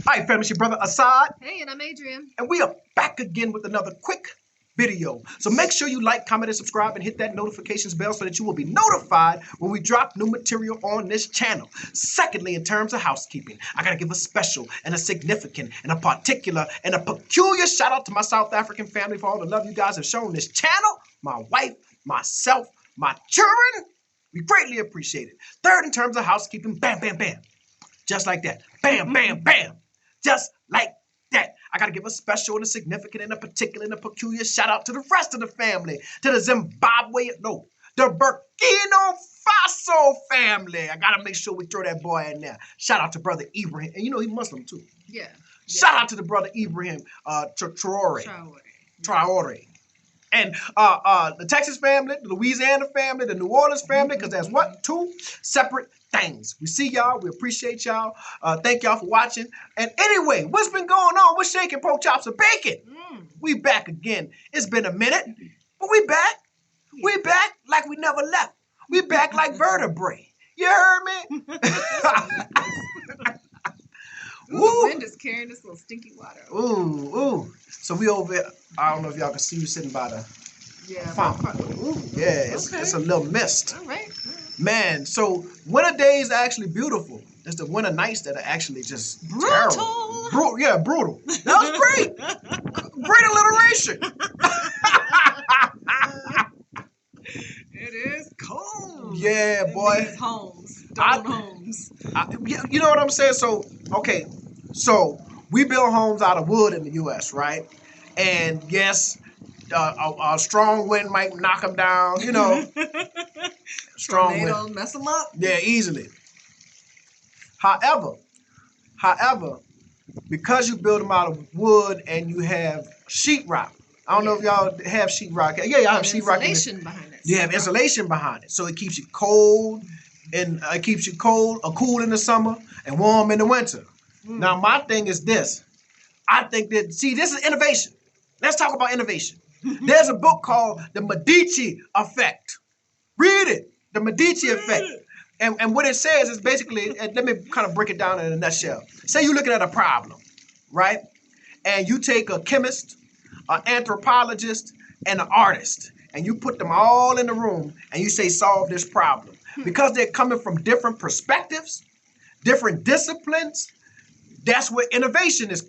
Hi, family, it's your brother Assad, Hey, and I'm Adrian. and we are back again with another quick video. So make sure you like, comment, and subscribe, and hit that notifications bell so that you will be notified when we drop new material on this channel. Secondly, in terms of housekeeping, I gotta give a special and a significant and a particular and a peculiar shout out to my South African family for all the love you guys have shown this channel, my wife, myself, my children. We greatly appreciate it. Third, in terms of housekeeping, bam, bam, bam. Just like that. Bam, bam, bam. Just like that. I got to give a special and a significant and a particular and a peculiar shout out to the rest of the family. To the the Burkina Faso family. I got to make sure we throw that boy in there. Shout out to brother Ibrahim. And you know he's Muslim too. Yeah. Shout out to the brother Ibrahim Traore. And the Texas family, the Louisiana family, the New Orleans family, because that's what? Two separate things. We see y'all. We appreciate y'all. Thank y'all for watching. And anyway, what's been going on? We're shaking pork chops and bacon. We back again. It's been a minute, but we back. We back like we never left. We back like vertebrae. You heard me? Ooh, the wind is carrying this little stinky water. Ooh. So we over here. I don't know if y'all can see you sitting by the fountain. Ooh, yeah, it's a little mist. All right. Man, so winter days are actually beautiful. It's the winter nights that are actually just brutal. Terrible. Brutal. That was great. Great alliteration. It is cold. Yeah, boy. These homes. Homes. You know what I'm saying? So, okay. So, we build homes out of wood in the U.S., right? And yes, a strong wind might knock them down, you know. Strong Tornado wind. mess them up. Yeah, easily. However, because you build them out of wood and you have sheetrock. I don't know if y'all have sheetrock. Yeah, y'all have sheetrock. Insulation behind it. You have insulation behind it, so it keeps you cold and cool in the summer and warm in the winter. Now, my thing is this. I think that, this is innovation. Let's talk about innovation. There's a book called The Medici Effect. Read it. The Medici Effect. And what it says is basically, let me kind of break it down in a nutshell. Say you're looking at a problem, right? And you take a chemist, an anthropologist, and an artist, and you put them all in the room, and you say, solve this problem. Because they're coming from different perspectives, different disciplines, that's where innovation is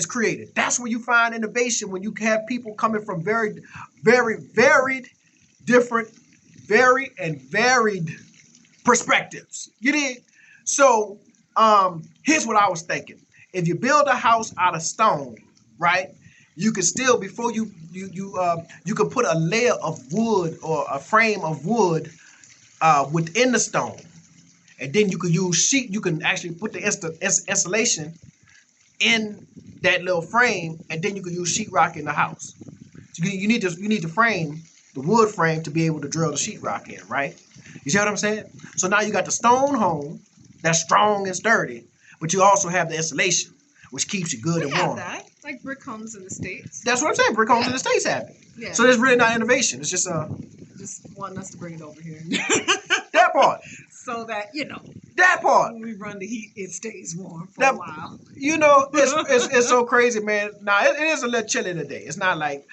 created. That's where you find innovation, when you have people coming from very, very varied perspectives. You did? So here's what I was thinking. If you build a house out of stone, right, you can still, before you could put a layer of wood or a frame of wood within the stone. And then you could use sheet. You can actually put the insulation in that little frame, and then you can use sheetrock in the house. So you need to frame the wood frame to be able to drill the sheetrock in, right? You see what I'm saying? So now you got the stone home that's strong and sturdy, but you also have the insulation, which keeps you good and warm. That, like brick homes in the States. That's what I'm saying. Brick homes in the States have it. Yeah. So there's really not innovation. It's just wanting us to bring it over here. That part. So that, that part. When we run the heat, it stays warm for a while. You know, it's so crazy, man. Now, it is a little chilly today. It's not like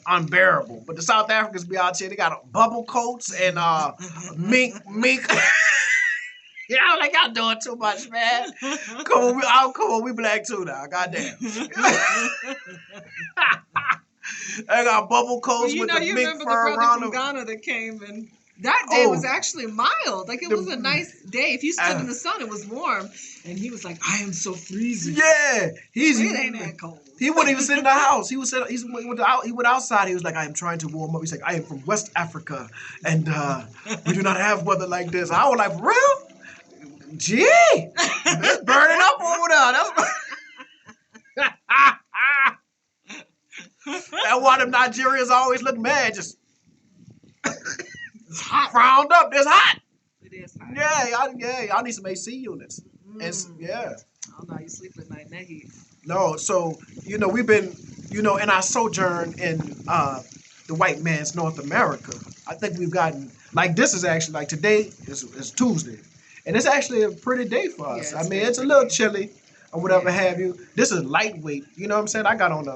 unbearable. But the South Africans be out here, they got bubble coats and mink. Yeah, like y'all doing too much, man. Come on, we black too now. Goddamn. I got bubble coats with the mink fur around them. You remember the brother from Ghana that came, and that day was actually mild. Like, it was a nice day. If you stood in the sun, it was warm. And he was like, I am so freezing. Yeah. It ain't that cold. He wouldn't even sit in the house. He went outside. He was like, I am trying to warm up. He's like, I am from West Africa, and we do not have weather like this. I was like, for real? Gee, it's burning up over there. That's why them Nigerians always look mad, just frowned up. It's hot. It is hot. Yeah, y'all need some AC units. Yeah. Oh no, you sleep at night in that heat. No, so we've been, in our sojourn in the white man's North America. I think we've gotten, like, this is actually, like, today is Tuesday, and it's actually a pretty day for us. Yeah, I mean, it's a little chilly. or whatever have you. This is lightweight. You know what I'm saying? I got on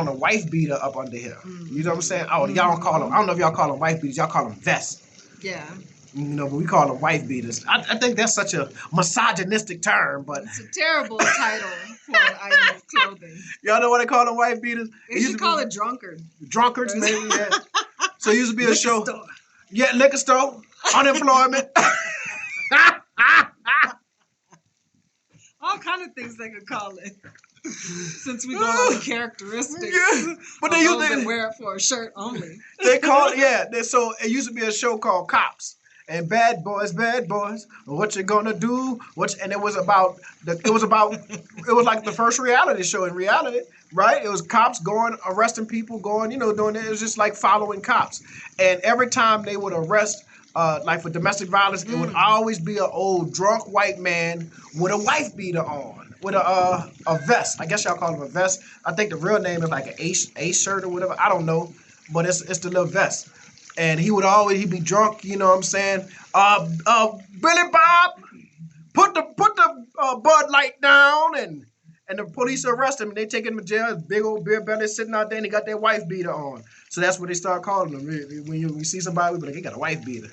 a wife beater up under here. You know what I'm saying? Oh, y'all don't call them. I don't know if y'all call them wife beaters. Y'all call them vests. Yeah. You know, but we call them wife beaters. I think that's such a misogynistic term, but it's a terrible title for an item of clothing. Y'all know what they call them wife beaters? They should call it drunkard. Drunkards, maybe. Yeah. So it used to be a show. Store. Yeah, liquor store, unemployment. All kind of things they could call it. Since we go on the characteristics, yeah, but they usually wear it for a shirt only. They call it, so it used to be a show called Cops and Bad Boys, what you gonna do? And it was like the first reality show in reality, right? It was cops going arresting people, doing it. It was just like following cops, and every time they would arrest. Like for domestic violence, it would always be an old drunk white man with a wife beater on, with a vest. I guess y'all call him a vest. I think the real name is like an ace shirt or whatever. I don't know, but it's the little vest. And he'd be drunk. You know what I'm saying? Billy Bob, put the Bud Light down, and the police arrest him and they take him to jail. Big old beer belly sitting out there, and he got that wife beater on. So that's what they start calling him. When you see somebody, we be like, he got a wife beater.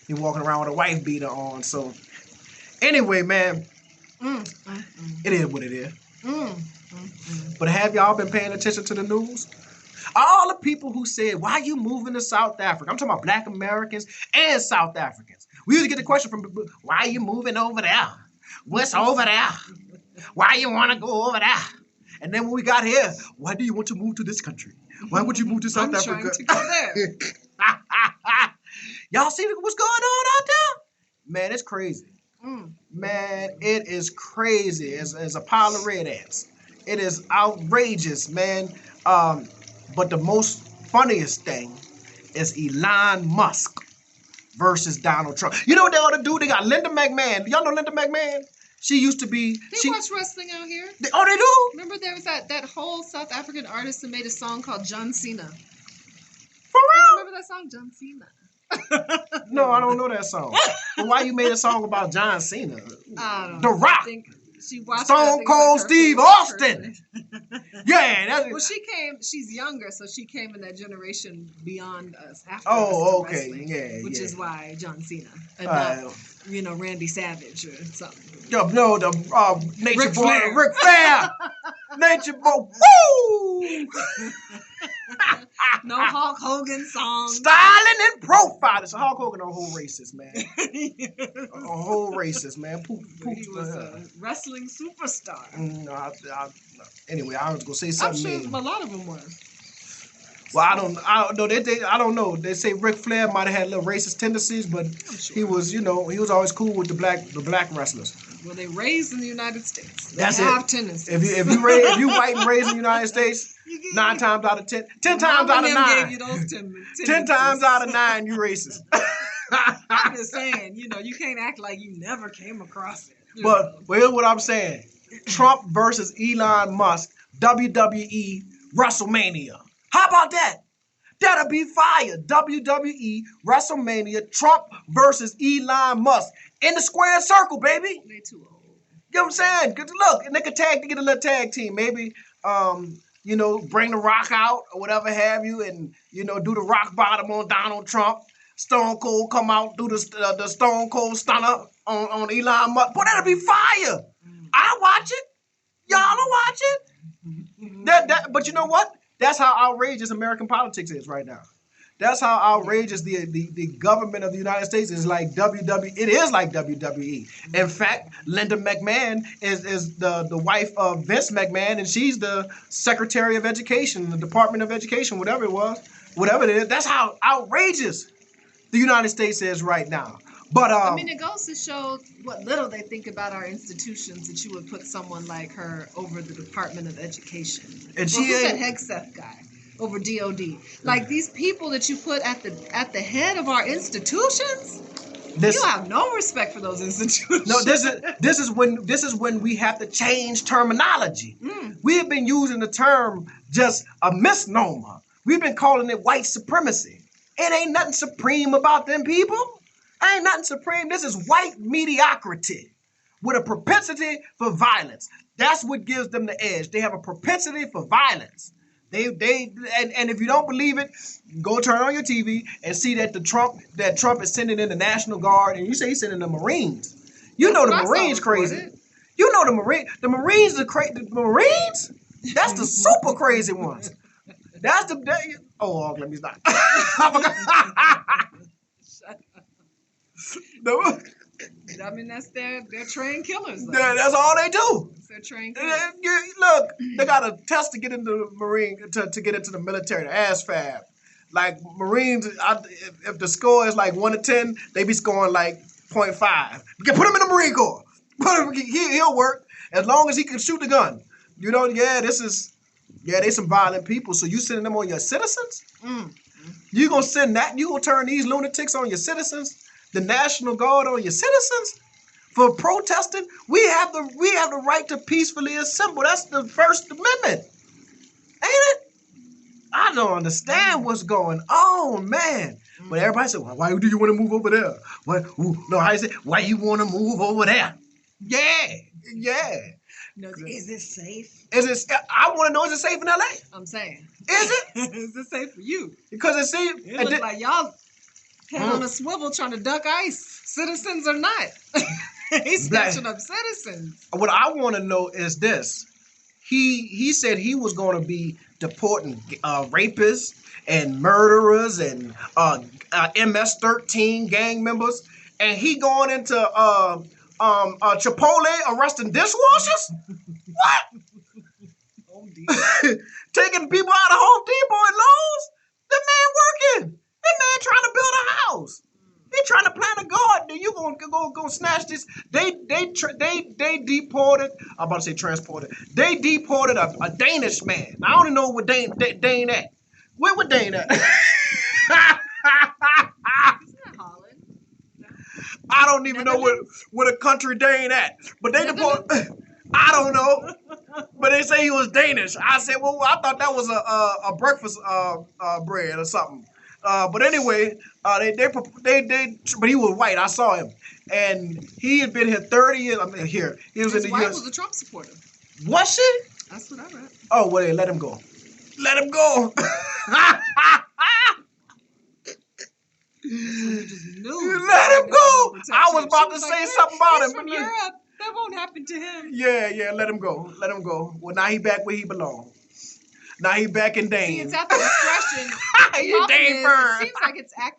He walking around with a wife beater on. So anyway, man, it is what it is. But have y'all been paying attention to the news? All the people who said, why you moving to South Africa? I'm talking about Black Americans and South Africans. We used to get the question from, why you moving over there? What's over there? Why you want to go over there? And then when we got here, why do you want to move to this country? Why would you move to South Africa? I'm trying to go there. Y'all see what's going on out there? Man, it's crazy. Man, it is crazy. It's a pile of red ants. It is outrageous, man. But the most funniest thing is Elon Musk versus Donald Trump. You know what they ought to do? They got Linda McMahon. Y'all know Linda McMahon? She used to be... They watch wrestling out here. They do? Remember there was that whole South African artist that made a song called John Cena. For real? Remember that song, John Cena? No, I don't know that song. But why you made a song about John Cena? I don't The know. Rock. I think she watched Stone Cold Steve Austin. Yeah. Well, she's younger, so she came in that generation beyond us. After Oh, us okay. wrestling, which is why John Cena. And not, Randy Savage or something. No, the Nature Ric Boy, Flair. Ric Flair. Nature Boy, woo! No Hulk Hogan song. Styling and profiling. So Hulk Hogan, a whole racist, man. A whole racist, man. He was a wrestling superstar. Anyway, I was gonna say something. I'm sure a lot of them were. Well, I don't know. I don't know. They say Ric Flair might have had little racist tendencies, but he was, he was always cool with the black wrestlers. Well, they raised in the United States. That's have tendencies. If you white and raised in the United States, 9 times out of 10, 10 times out of 9, gave you those 10 times out of 9, you racist. I'm just saying, you can't act like you never came across it. But here's what I'm saying: Trump versus Elon Musk, WWE WrestleMania. How about that? That'll be fire. WWE WrestleMania, Trump versus Elon Musk in the square circle, baby. They too old. You know what I'm saying? Cause look, and they could get a little tag team, maybe. Bring the Rock out or whatever have you, and do the rock bottom on Donald Trump. Stone Cold come out, do the Stone Cold stunner on Elon Musk. Boy, that'll be fire. I'll watch it. Y'all will watch it. But you know what? That's how outrageous American politics is right now. That's how outrageous the government of the United States is like WWE. It is like WWE. In fact, Linda McMahon is the wife of Vince McMahon, and she's the Secretary of Education, the Department of Education, whatever it is. That's how outrageous the United States is right now. But it goes to show what little they think about our institutions that you would put someone like her over the Department of Education. And who's that Hegseth guy over DOD? Like these people that you put at the head of our institutions. You have no respect for those institutions. No, this is when we have to change terminology. We have been using the term just a misnomer. We've been calling it white supremacy. It ain't nothing supreme about them people. Ain't nothing supreme. This is white mediocrity. with a propensity for violence. That's what gives them the edge. They have a propensity for violence. And if you don't believe it, go turn on your TV and see that Trump is sending in the National Guard, and you say he's sending the Marines. You know the Marines crazy. You know the Marines are crazy. The Marines? That's the super crazy ones. That's the let me stop. I forgot. No. I mean, they're trained killers. That's all they do. They're trained killers. Look, they got a test to get into the Marine to get into the military. The ASFAB. Like Marines, if the score is like 1 to 10, they be scoring like 0.5. Put him in the Marine Corps. He'll work as long as he can shoot the gun. You know, they some violent people. So you sending them on your citizens? You gonna send that? You gonna turn these lunatics on your citizens? The National Guard on your citizens for protesting? We have the right to peacefully assemble. That's the First Amendment, ain't it? I don't understand what's going on, man. But everybody said, well, why do you want to move over there? How you say? Why you want to move over there? Yeah. No, is it safe? I want to know, is it safe in LA? I'm saying. Is it? Is it safe for you? Because it seems it looks like y'all head on a swivel trying to duck ICE. Citizens or not. He's snatching up citizens. What I want to know is this. He said he was going to be deporting rapists and murderers and MS-13 gang members, and he going into Chipotle arresting dishwashers? What? Home Depot. Taking people out of Home Depot and Lowe's? The man working. The man trying to build a house. He trying to plant a garden. You gonna snatch this? They deported. I'm about to say transported. They deported a Danish man. I don't know what Dane at. Where would Dane at? Isn't that Holland? No. I don't even know what a country Dane at. But they deported. I don't know. But they say he was Danish. I said, well, I thought that was a breakfast bread or something. But anyway, but he was white. I saw him, and he had been here 30 years. I mean, he was His in the wife U.S. was a Trump supporter. Was she? That's what I read. Oh, well, let him go. Let him go. You just knew. Let him go. I was about to say something about him. He's from Europe. That won't happen to him. Yeah, let him go. Let him go. Well, now he back where he belongs. Now he back in Dane. See, it's at the discretion. It seems like it's at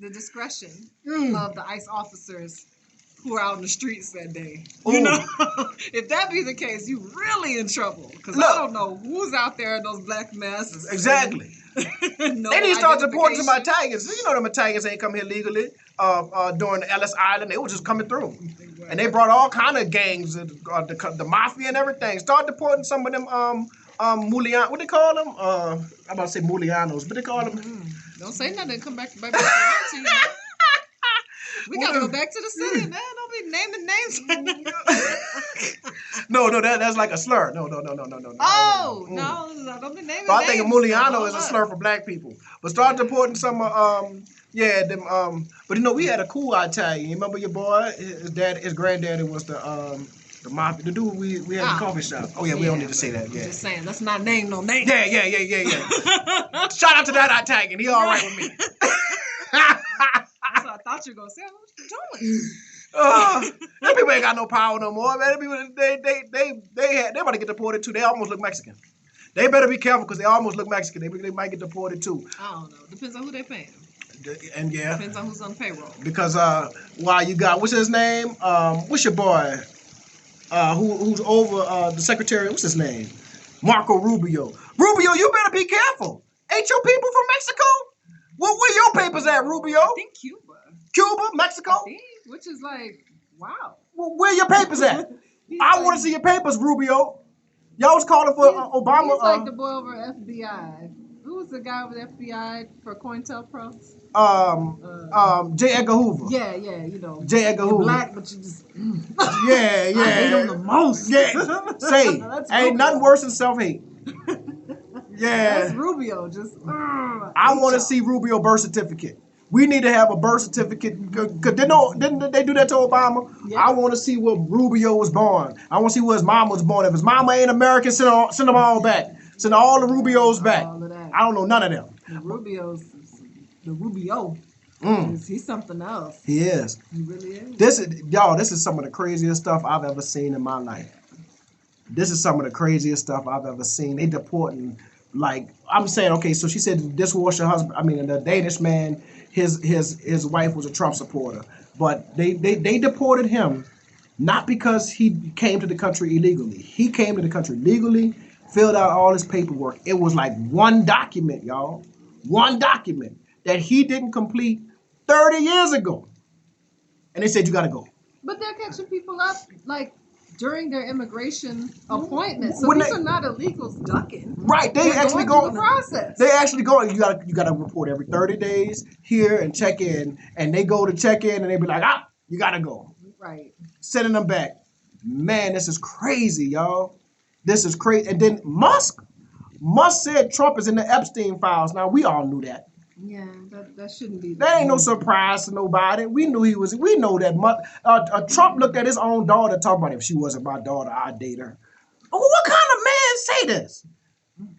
the discretion of the ICE officers who are out in the streets that day. You know, if that be the case, you really in trouble. Because I don't know who's out there in those black masks. Exactly. They need to start deporting some Italians. You know them Italians ain't come here legally during Ellis Island. They were just coming through. And they brought all kind of gangs, the mafia and everything. Start deporting some of them Mulianos. What they call them? I'm about to say Mulianos, but they call them. Don't say nothing. Come back to you. We gotta go back to the city, man. Don't be naming names. No, that's like a slur. No. Oh, no, don't be naming names. I think a Muliano is a slur for black people. But start deporting some but you know, we had a cool Italian. You remember your boy? His granddaddy was the mafia, the dude we had in the coffee shop. Oh yeah, we don't need to say that. Yeah. Just saying, let's not name no names. Yeah. Shout out to that Italian. He all right with me. That's what I thought you were gonna say. What you doing? Them people ain't got no power no more, man. They about to get deported too. They almost look Mexican. They better be careful because they almost look Mexican. They might get deported too. I don't know. Depends on who they paying. And yeah. Depends on who's on payroll. Because while you got, what's his name? What's your boy? Who's over the secretary? What's his name? Marco Rubio. Rubio, you better be careful. Ain't your people from Mexico? Where your papers at, Rubio? I think Cuba. Cuba, Mexico? I think, which is like, wow. Where your papers at? I want to see your papers, Rubio. Y'all was calling for Obama. He's like the boy over FBI. Who was the guy over the FBI for COINTELPRO? J. Edgar Hoover. Yeah, you know. J. Edgar Hoover. Black, but you just. Yeah. I hate him the most. Yeah. Say, ain't nothing worse than self-hate. Yeah. That's Rubio. Just. I want to see Rubio birth certificate. We need to have a birth certificate. Cause didn't they do that to Obama? Yeah. I want to see where Rubio was born. I want to see where his mama was born. If his mama ain't American, send them all back. Send all the Rubios back. I don't know none of them. The Rubio. He's something else. He is. He really is. This is some of the craziest stuff I've ever seen in my life. This is some of the craziest stuff I've ever seen. They deporting, like, I'm saying, okay, so she said the dishwasher husband, the Danish man, his wife was a Trump supporter. But they deported him not because he came to the country illegally. He came to the country legally, filled out all his paperwork. It was like one document, y'all. One document that he didn't complete 30 years ago. And they said, you got to go. But they're catching people up, like, during their immigration appointments. So these are not illegals ducking. Right. They're actually going through the process. They actually go. You gotta report every 30 days here and check in. And they go to check in and they be like, you gotta go. Right. Sending them back. Man, this is crazy, y'all. This is crazy. And then Musk said Trump is in the Epstein files. Now we all knew that. Yeah, that shouldn't be. That ain't no surprise to nobody. We knew he was. We know that. Trump looked at his own daughter, talking about if she wasn't my daughter, I'd date her. What kind of man say this?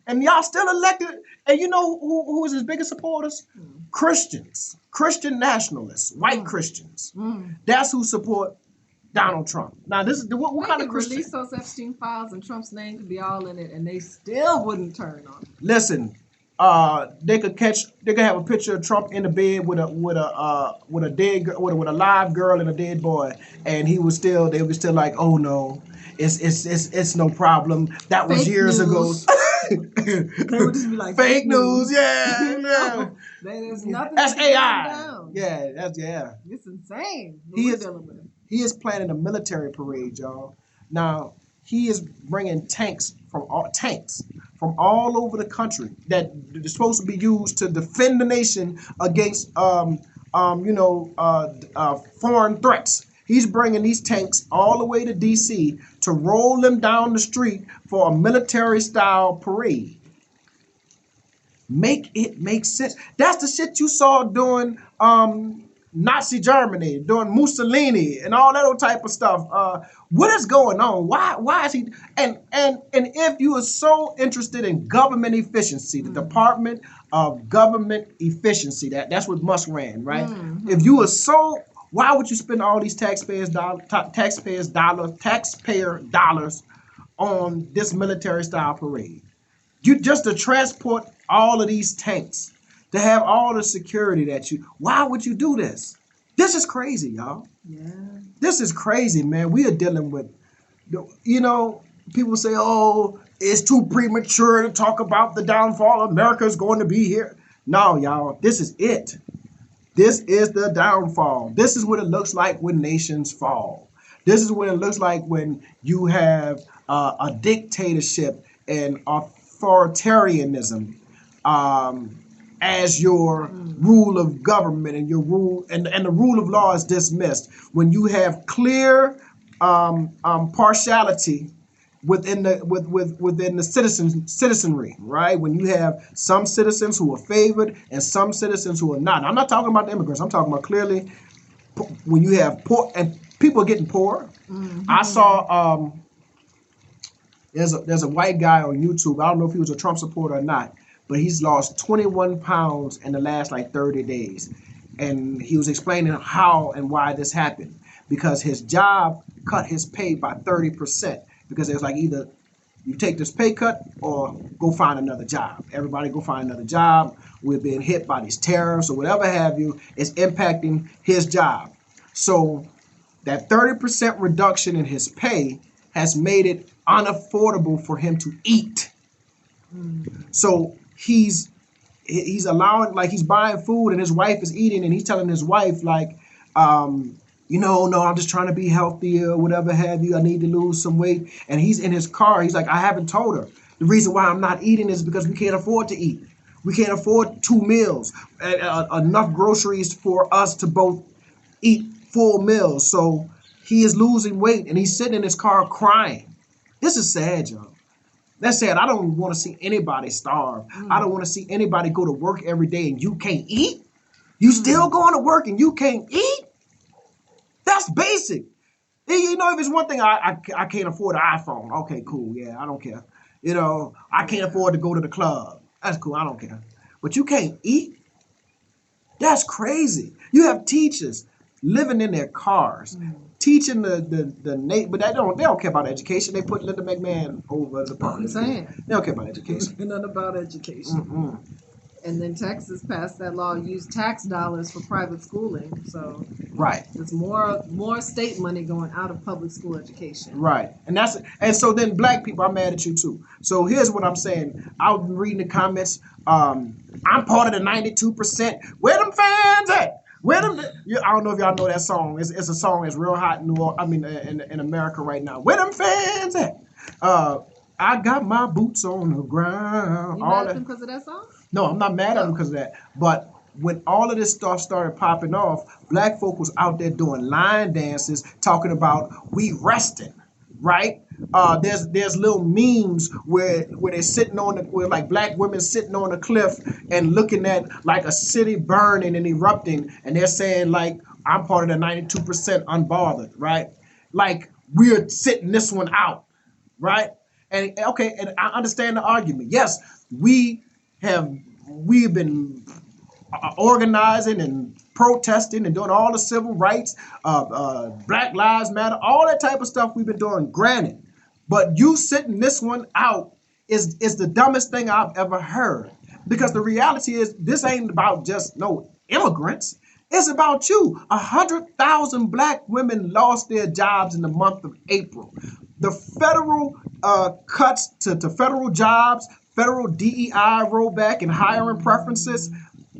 And y'all still elected. And you know who is his biggest supporters? Christians, Christian nationalists, white Christians. That's who support Donald Trump. Now this is what kind of Christian? Release those Epstein files and Trump's name could be all in it, and they still wouldn't turn on it. Listen. They could have a picture of Trump in the bed with a live girl and a dead boy, and they would still like, oh no, it's no problem. That was years ago. They would just be like fake news, yeah. There's nothing. That's AI. Yeah. It's insane. He is planning a military parade, y'all. Now he is bringing tanks from all over the country that are supposed to be used to defend the nation against foreign threats. He's bringing these tanks all the way to D.C. to roll them down the street for a military-style parade. Make it make sense. That's the shit you saw during Nazi Germany, during Mussolini, and all that old type of stuff. What is going on? Why is he? And if you are so interested in government efficiency, the Department of Government Efficiency, that's what Musk ran, right? Mm-hmm. If you are so, why would you spend all these taxpayer dollars on this military style parade? You just to transport all of these tanks, to have all the security why would you do this? This is crazy, y'all. Yeah. This is crazy, man. We are dealing with, people say, oh, it's too premature to talk about the downfall. America's going to be here. No, y'all, this is it. This is the downfall. This is what it looks like when nations fall. This is what it looks like when you have a dictatorship and authoritarianism as your rule of government, and your rule and the rule of law is dismissed. When you have clear partiality within the citizenry, right? When you have some citizens who are favored and some citizens who are not. I'm not talking about the immigrants. I'm talking about clearly when you have poor and people are getting poorer. Mm-hmm. I saw there's a white guy on YouTube. I don't know if he was a Trump supporter or not, but he's lost 21 pounds in the last 30 days. And he was explaining how and why this happened. Because his job cut his pay by 30%. Because it was either you take this pay cut or go find another job. Everybody go find another job. We're being hit by these tariffs or whatever have you. It's impacting his job. So that 30% reduction in his pay has made it unaffordable for him to eat. So he's allowing, he's buying food and his wife is eating, and he's telling his wife no, I'm just trying to be healthier or whatever have you. I need to lose some weight. And he's in his car. He's like, I haven't told her. The reason why I'm not eating is because we can't afford to eat. We can't afford 2 meals, enough groceries for us to both eat full meals. So he is losing weight and he's sitting in his car crying. This is sad, y'all. That's sad. I don't want to see anybody starve. I don't want to see anybody go to work every day and you can't eat. You still going to work and you can't eat? That's basic. You know, if it's one thing, I can't afford an iPhone. Okay, cool. Yeah, I don't care. You know, I can't afford to go to the club. That's cool. I don't care. But you can't eat? That's crazy. You have teachers living in their cars, teaching the but they don't care about education. They put Linda McMahon over the public. I'm saying. They don't care about education. Nothing about education. And then Texas passed that law, use tax dollars for private schooling. So right, there's more state money going out of public school education. Right, and so then black people, I'm mad at you too. So here's what I'm saying. I've been reading the comments. I'm part of the 92%. Where them fans at? Where them? I don't know if y'all know that song. It's a song that's real hot in America right now. Where them fans at? I got my boots on the ground. You mad at them because of that song? No, I'm not mad at them because of that. But when all of this stuff started popping off, black folk was out there doing line dances, talking about we resting, right? There's little memes where they're sitting where like black women sitting on a cliff and looking at like a city burning and erupting, and they're saying like, I'm part of the 92% unbothered, right? Like we're sitting this one out, right? And okay, and I understand the argument. Yes, we've been organizing and protesting and doing all the civil rights, Black Lives Matter, all that type of stuff we've been doing, granted. But you sitting this one out is the dumbest thing I've ever heard. Because the reality is this ain't about just no immigrants. It's about you. 100,000 black women lost their jobs in the month of April. The federal cuts to federal jobs, federal DEI rollback and hiring preferences,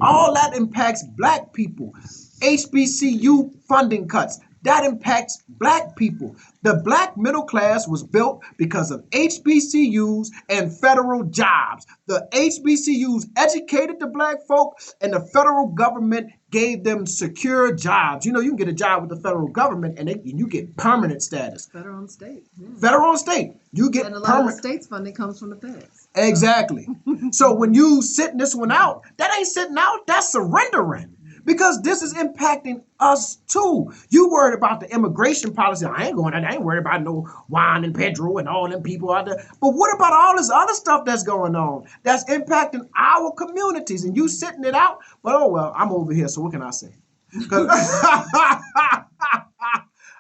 all that impacts black people. HBCU funding cuts, that impacts black people. The black middle class was built because of HBCUs and federal jobs. The HBCUs educated the black folk, and the federal government gave them secure jobs. You know, you can get a job with the federal government and you get permanent status. Federal and state. Yeah. Federal and state. You get and a lot of the state's funding comes from the feds. Exactly. So when you sitting this one out, that ain't sitting out, that's surrendering. Because this is impacting us too. You worried about the immigration policy. I ain't worried about no Juan and Pedro and all them people out there. But what about all this other stuff that's going on that's impacting our communities? And you sitting it out, but oh well, I'm over here, so what can I say?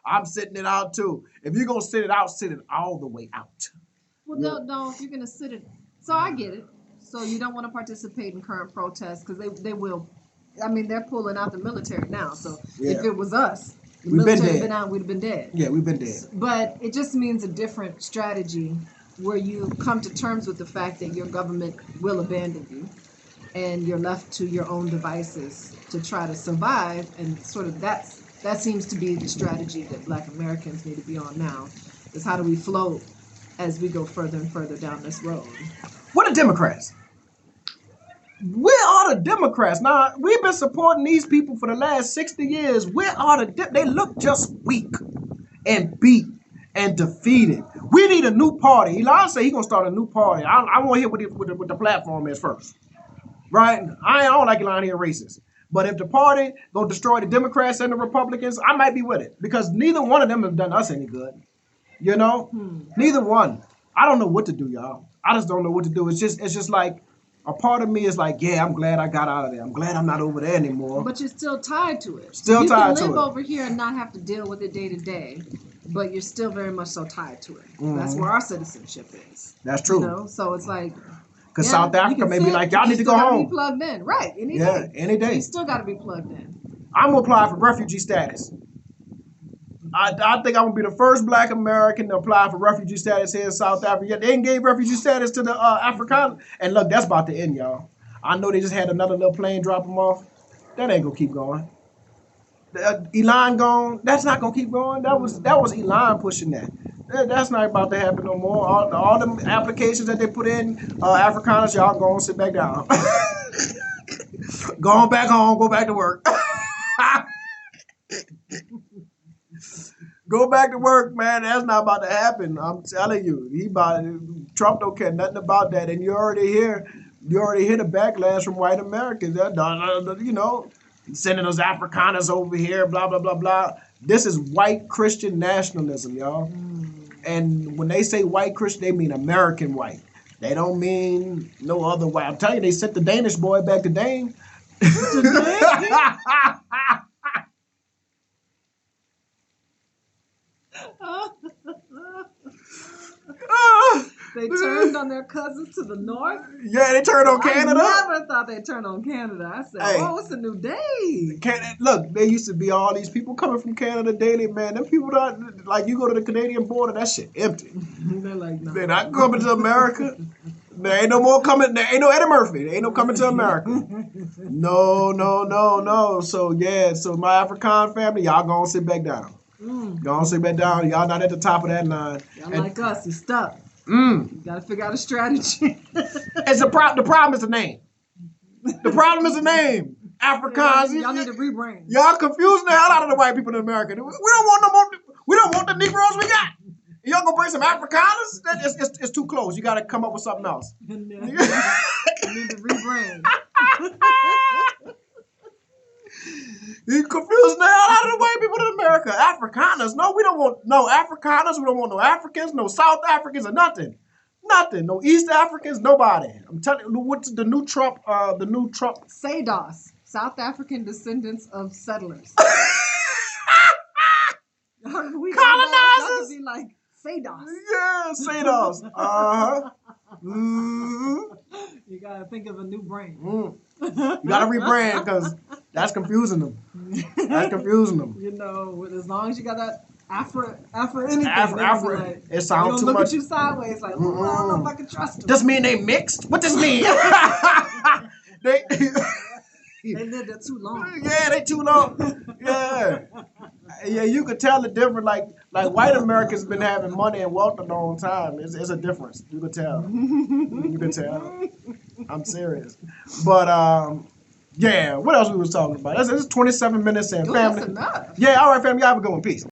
I'm sitting it out too. If you're gonna sit it out, sit it all the way out. Well, no, if you're gonna sit it, so I get it. So you don't want to participate in current protests because they will. I mean, they're pulling out the military now. So if it was us, the military had been out, we'd have been dead. Yeah, we've been dead. But it just means a different strategy where you come to terms with the fact that your government will abandon you and you're left to your own devices to try to survive. And sort of that seems to be the strategy that black Americans need to be on now, is how do we float as we go further and further down this road. What are Democrats? Where are the Democrats? Now, we've been supporting these people for the last 60 years. Where are they look just weak and beat and defeated. We need a new party. Elon said he's going to start a new party. I want to hear what the platform is first. Right? I don't like Elon here racist. But if the party going to destroy the Democrats and the Republicans, I might be with it. Because neither one of them have done us any good. You know? Neither one. I don't know what to do, y'all. I just don't know what to do. It's just like, a part of me is like, yeah, I'm glad I got out of there. I'm glad I'm not over there anymore. But you're still tied to it. Still tied to it. You can live over here and not have to deal with it day to day, but you're still very much so tied to it. That's where our citizenship is. That's true. You know? So it's like, because South Africa may be like, y'all need to go home. You still got to be plugged in. Right. Any day. Any day. You still got to be plugged in. I'm going to apply for refugee status. I think I'm going to be the first black American to apply for refugee status here in South Africa. They ain't gave refugee status to the Afrikaners. And look, that's about to end, y'all. I know they just had another little plane drop them off. That ain't going to keep going. Elon gone. That's not going to keep going. That was Elon pushing that. That's not about to happen no more. All the applications that they put in, Afrikaners, y'all go and sit back down. Go on back home. Go back to work. Go back to work, man. That's not about to happen. I'm telling you. Trump don't care nothing about that. And you already hear the backlash from white Americans. You know, sending those Afrikaners over here, blah, blah, blah, blah. This is white Christian nationalism, y'all. And when they say white Christian, they mean American white. They don't mean no other white. I'm telling you, they sent the Danish boy back to Dane. They turned on their cousins to the north. Yeah, they turned on Canada. I never thought they'd turn on Canada. I said, Hey. "Oh, it's a new day." Look, there used to be all these people coming from Canada daily, man. Them people don't, like, you go to the Canadian border, that shit empty. They're like, "No." They're not coming to America. There ain't no more coming. There ain't no Eddie Murphy. There ain't no coming to America. No. So yeah, so my Afrikaan family, y'all gonna sit back down. Gonna sit back down. Y'all not at the top of that line. Y'all like us, you stuck. You gotta figure out a strategy. It's the problem is the name. The problem is the name. Afrikaans. Y'all need to rebrand. Y'all confusing the hell out of the white people in America. We don't want no more. We don't want the Negroes we got. Y'all gonna bring some Afrikaners? It's too close. You gotta come up with something else. You need to rebrand. You confusing the hell out of the white people in America. Afrikaners? No, we don't want no Afrikaners. We don't want no Africans, no South Africans, or nothing. Nothing. No East Africans, nobody. I'm telling you, what's the new Trump? SADOS, South African descendants of settlers. Colonizers. Be like SADOS. Yeah, SADOS. You gotta think of a new brand. You gotta rebrand because that's confusing them. That's confusing them. You know, as long as you got that Afro anything. Afro. Like, it sounds too look much. At you sideways like, I don't know if I can trust them. Does mean they mixed? What does mean? they lived there too long. Yeah, they too long. Yeah, you could tell the difference. Like white Americans been having money and wealth a long time. It's a difference. You could tell. You could tell. I'm serious. But yeah, what else we was talking about? This is 27 minutes in, family. That's enough. Yeah, all right, family. Y'all have a good one. Peace.